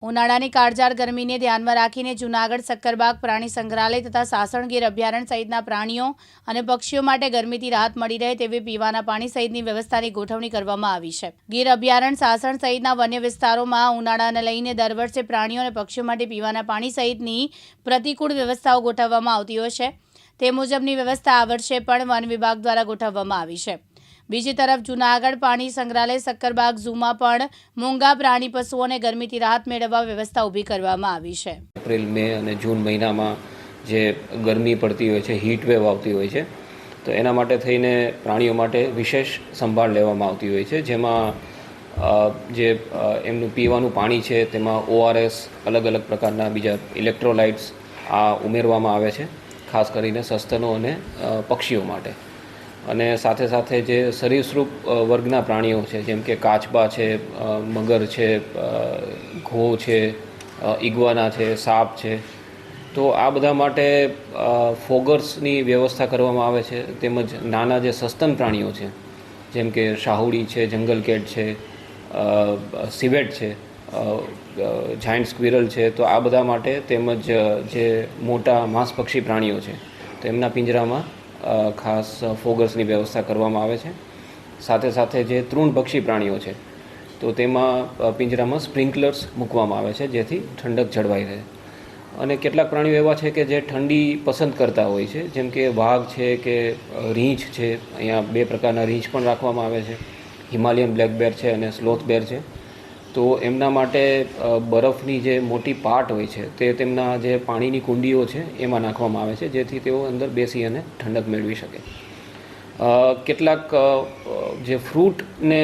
ઉનાળાની કાળઝાળ ગરમીને ધ્યાનમાં રાખીને જૂનાગઢ સક્કરબાગ પ્રાણી સંગ્રહાલય તથા સાસણ ગીર અભયારણ્ય સહિતના પ્રાણીઓ અને પક્ષીઓ માટે ગરમીથી રાહત મળી રહે તેવી પીવાના પાણી સહિતની વ્યવસ્થાની ગોઠવણી કરવામાં આવી છે। ગીર અભયારણ્ય સાસણ સહિતના વન્ય વિસ્તારોમાં ઉનાળાને લઈને દર વર્ષે પ્રાણીઓ અને પક્ષીઓ માટે પીવાના પાણી સહિતની પ્રતિકૂળ વ્યવસ્થાઓ ગોઠવવામાં આવતી હોય છે। તે મુજબની વ્યવસ્થા આ વર્ષે પણ વન વિભાગ દ્વારા ગોઠવવામાં આવી છે। બીજી તરફ જૂનાગઢ પ્રાણી સંગ્રહાલય સક્કરબાગ ઝૂમાં પણ મૂંગા પ્રાણી પશુઓને ગરમીથી રાહત મેળવવા વ્યવસ્થા ઊભી કરવામાં આવી છે। એપ્રિલ મે અને જૂન મહિનામાં જે ગરમી પડતી હોય છે, હીટ વેવ આવતી હોય છે, તો એના માટે થઈને પ્રાણીઓ માટે વિશેષ સંભાળ લેવામાં આવતી હોય છે, જેમાં જે એમનું પીવાનું પાણી છે તેમાં ORS અલગ અલગ પ્રકારના બીજા ઇલેક્ટ્રોલાઇટ્સ આ ઉમેરવામાં આવે છે, ખાસ કરીને સસ્તનો અને પક્ષીઓ માટે। અને સાથે સાથે જે સરીસૃપ વર્ગના પ્રાણીઓ છે, જેમ કે કાચબા છે, મગર છે, ઘો છે, ઇગ્વાના છે, સાપ છે, તો આ બધા માટે ફોગર્સની વ્યવસ્થા કરવામાં આવે છે। તેમજ નાના જે સસ્તન પ્રાણીઓ છે, જેમ કે શાહુડી છે, જંગલ કેટ છે, સિવેટ છે, જાયન્ટ સ્ક્વિરલ છે, તો આ બધા માટે તેમજ જે મોટા માંસભક્ષી પ્રાણીઓ છે તો એમના પિંજરામાં ખાસ ફોગર્સની વ્યવસ્થા કરવામાં આવે છે। સાથે સાથે જે તૃણભક્ષી પ્રાણીઓ છે તો તેમાં પિંજરામાં સ્પ્રિંકલર્સ મૂકવામાં આવે છે, જેથી ઠંડક જળવાઈ રહે। અને કેટલાક પ્રાણીઓ એવા છે કે જે ઠંડી પસંદ કરતા હોય છે, જેમ કે વાઘ છે કે રીંછ છે। અહીંયા બે પ્રકારના રીંછ પણ રાખવામાં આવે છે, હિમાલયન બ્લેક બેર છે અને સ્લોથ બેર છે। તો એમના માટે બરફની જે મોટી પાટ હોય છે તે તેમના જે પાણીની કુંડીઓ છે એમાં નાખવામાં આવે છે, જેથી તેઓ અંદર બેસી અને ઠંડક મેળવી શકે। કેટલાક જે ફ્રૂટને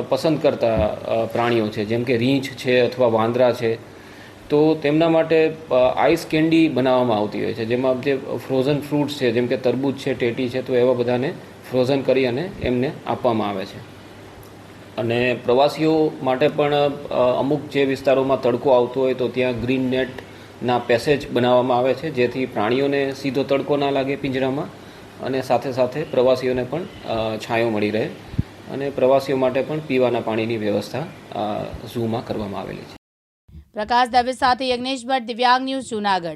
પસંદ કરતા પ્રાણીઓ છે, જેમ કે રીંછ છે અથવા વાંદરા છે, તો તેમના માટે આઈસ કેન્ડી બનાવવામાં આવતી હોય છે, જેમાં જે ફ્રોઝન ફ્રૂટ્સ છે, જેમ કે તરબૂચ છે, ટેટી છે, તો એવા બધાને ફ્રોઝન કરી અને એમને આપવામાં આવે છે। અને પ્રવાસીઓ માટે પણ અમુક જે વિસ્તારોમાં તડકો આવતો હોય તો ત્યાં ગ્રીન નેટના પેસેજ બનાવવામાં આવે છે, જેથી પ્રાણીઓને સીધો તડકો ના લાગે પિંજરામાં, અને સાથે સાથે પ્રવાસીઓને પણ છાંયો મળી રહે। અને પ્રવાસીઓ માટે પણ પીવાના પાણીની વ્યવસ્થા ઝૂમાં કરવામાં આવેલી છે। પ્રકાશ દવે સાથે યજ્ઞેશ ભટ્ટ, દિવ્યાંગ ન્યૂઝ, જૂનાગઢ।